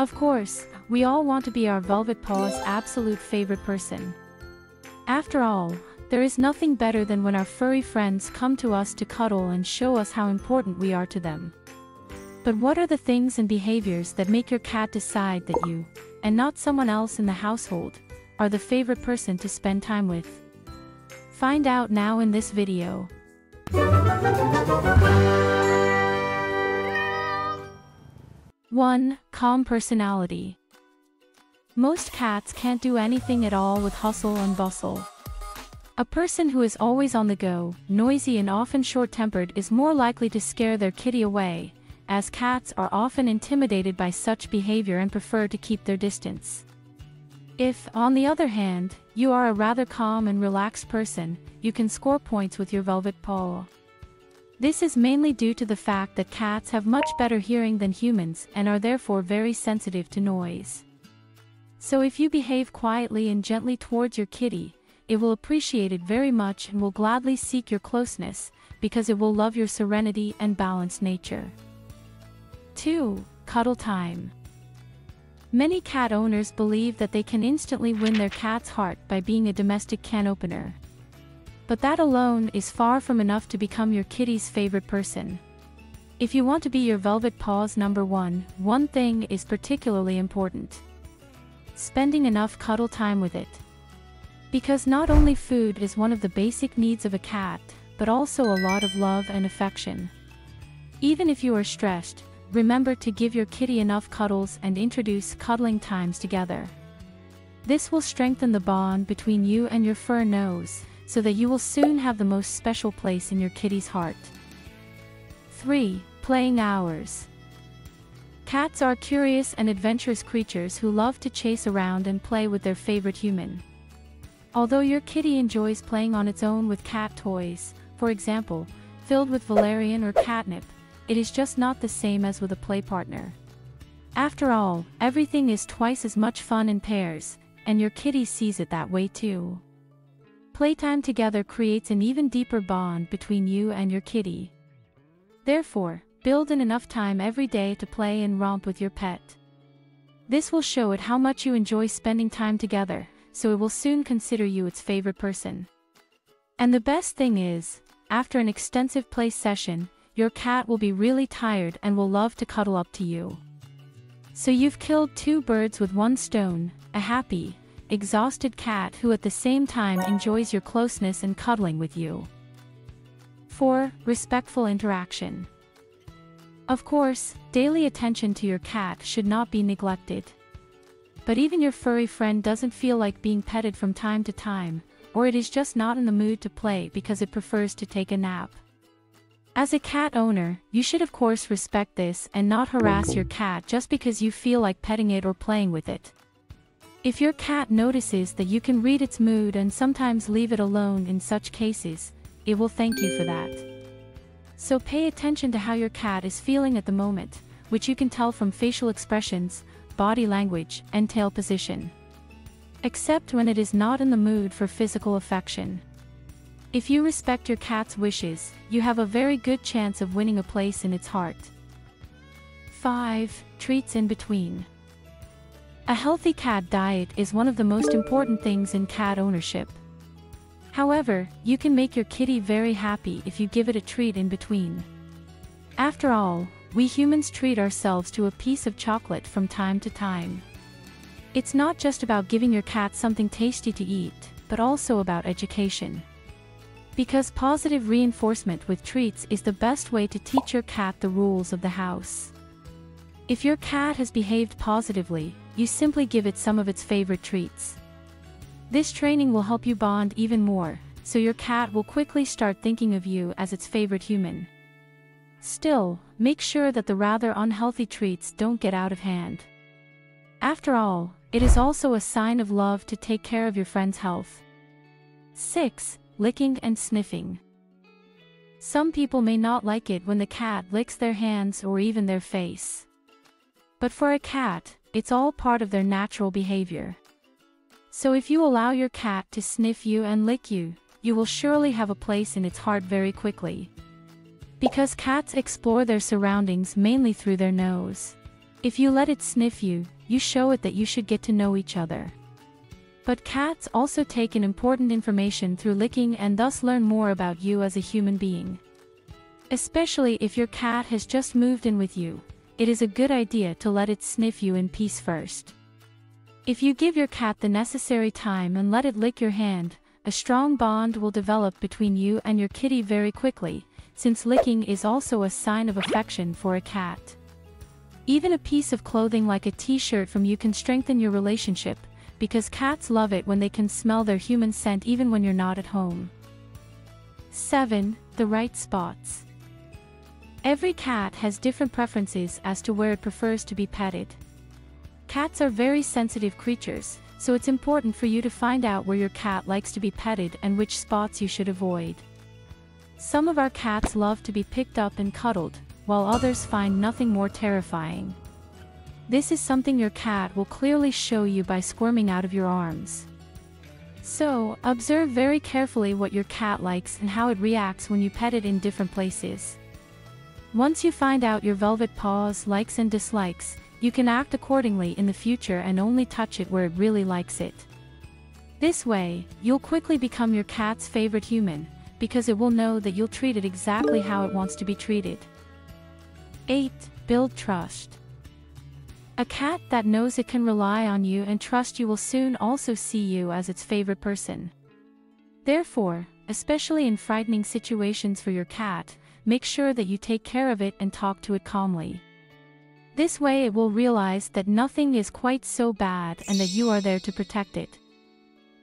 Of course, we all want to be our velvet paw's absolute favorite person. After all, there is nothing better than when our furry friends come to us to cuddle and show us how important we are to them. But what are the things and behaviors that make your cat decide that you, and not someone else in the household, are the favorite person to spend time with? Find out now in this video. 1. Calm personality. Most cats can't do anything at all with hustle and bustle. A person who is always on the go, noisy and often short-tempered is more likely to scare their kitty away, as cats are often intimidated by such behavior and prefer to keep their distance. If, on the other hand, you are a rather calm and relaxed person, you can score points with your velvet paw. This is mainly due to the fact that cats have much better hearing than humans and are therefore very sensitive to noise. So if you behave quietly and gently towards your kitty, it will appreciate it very much and will gladly seek your closeness, because it will love your serenity and balanced nature. 2. Cuddle time. Many cat owners believe that they can instantly win their cat's heart by being a domestic can opener. But that alone is far from enough to become your kitty's favorite person. If you want to be your velvet paw's number one thing is particularly important: spending enough cuddle time with it. Because not only food is one of the basic needs of a cat, but also a lot of love and affection. Even if you are stressed, remember to give your kitty enough cuddles and introduce cuddling times together. This will strengthen the bond between you and your fur nose, so that you will soon have the most special place in your kitty's heart. 3. Playing hours. Cats are curious and adventurous creatures who love to chase around and play with their favorite human. Although your kitty enjoys playing on its own with cat toys, for example, filled with valerian or catnip, it is just not the same as with a play partner. After all, everything is twice as much fun in pairs, and your kitty sees it that way too. Playtime together creates an even deeper bond between you and your kitty. Therefore, build in enough time every day to play and romp with your pet. This will show it how much you enjoy spending time together, so it will soon consider you its favorite person. And the best thing is, after an extensive play session, your cat will be really tired and will love to cuddle up to you. So you've killed 2 birds with 1 stone, a happy, exhausted cat who at the same time enjoys your closeness and cuddling with you. 4. Respectful interaction. Of course, daily attention to your cat should not be neglected. But even your furry friend doesn't feel like being petted from time to time, or it is just not in the mood to play because it prefers to take a nap. As a cat owner, you should of course respect this and not harass your cat just because you feel like petting it or playing with it. If your cat notices that you can read its mood and sometimes leave it alone in such cases, it will thank you for that. So pay attention to how your cat is feeling at the moment, which you can tell from facial expressions, body language, and tail position. Except when it is not in the mood for physical affection. If you respect your cat's wishes, you have a very good chance of winning a place in its heart. 5. Treats in between. A healthy cat diet is one of the most important things in cat ownership. However, you can make your kitty very happy if you give it a treat in between. After all, we humans treat ourselves to a piece of chocolate from time to time. It's not just about giving your cat something tasty to eat, but also about education. Because positive reinforcement with treats is the best way to teach your cat the rules of the house. If your cat has behaved positively, you simply give it some of its favorite treats. This training will help you bond even more, so your cat will quickly start thinking of you as its favorite human. Still, make sure that the rather unhealthy treats don't get out of hand. After all, it is also a sign of love to take care of your friend's health. 6. Licking and sniffing. Some people may not like it when the cat licks their hands or even their face. But for a cat, it's all part of their natural behavior. So if you allow your cat to sniff you and lick you, you will surely have a place in its heart very quickly. Because cats explore their surroundings mainly through their nose. If you let it sniff you, you show it that you should get to know each other. But cats also take in important information through licking and thus learn more about you as a human being. Especially if your cat has just moved in with you, it is a good idea to let it sniff you in peace first. If you give your cat the necessary time and let it lick your hand, a strong bond will develop between you and your kitty very quickly, since licking is also a sign of affection for a cat. Even a piece of clothing like a t-shirt from you can strengthen your relationship, because cats love it when they can smell their human scent even when you're not at home. 7. The right spots. Every cat has different preferences as to where it prefers to be petted. Cats are very sensitive creatures, so it's important for you to find out where your cat likes to be petted and which spots you should avoid. Some of our cats love to be picked up and cuddled, while others find nothing more terrifying. This is something your cat will clearly show you by squirming out of your arms. So, observe very carefully what your cat likes and how it reacts when you pet it in different places. Once you find out your velvet paw's likes and dislikes, you can act accordingly in the future and only touch it where it really likes it. This way, you'll quickly become your cat's favorite human, because it will know that you'll treat it exactly how it wants to be treated. 8. Build trust. A cat that knows it can rely on you and trust you will soon also see you as its favorite person. Therefore, especially in frightening situations for your cat, make sure that you take care of it and talk to it calmly. This way it will realize that nothing is quite so bad and that you are there to protect it.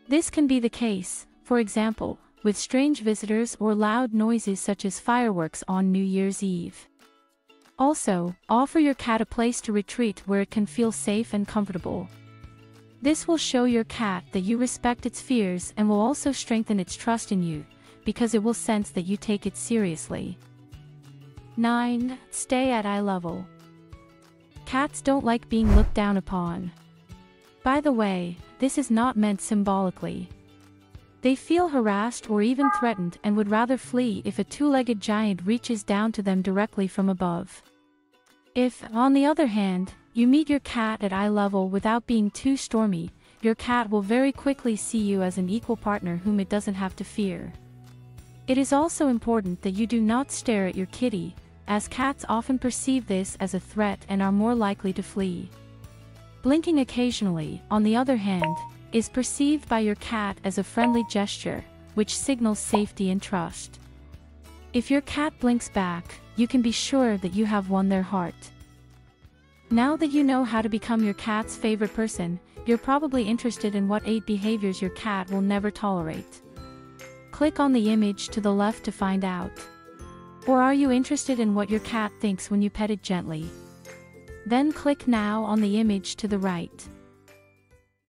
This can be the case, for example, with strange visitors or loud noises such as fireworks on New Year's Eve. Also, offer your cat a place to retreat where it can feel safe and comfortable. This will show your cat that you respect its fears and will also strengthen its trust in you, because it will sense that you take it seriously. 9. Stay at eye level. Cats don't like being looked down upon. By the way, this is not meant symbolically. They feel harassed or even threatened and would rather flee if a two-legged giant reaches down to them directly from above. If, on the other hand, you meet your cat at eye level without being too stormy, your cat will very quickly see you as an equal partner whom it doesn't have to fear. It is also important that you do not stare at your kitty, as cats often perceive this as a threat and are more likely to flee. Blinking occasionally, on the other hand, is perceived by your cat as a friendly gesture, which signals safety and trust. If your cat blinks back, you can be sure that you have won their heart. Now that you know how to become your cat's favorite person, you're probably interested in what 8 behaviors your cat will never tolerate. Click on the image to the left to find out. Or are you interested in what your cat thinks when you pet it gently? Then click now on the image to the right.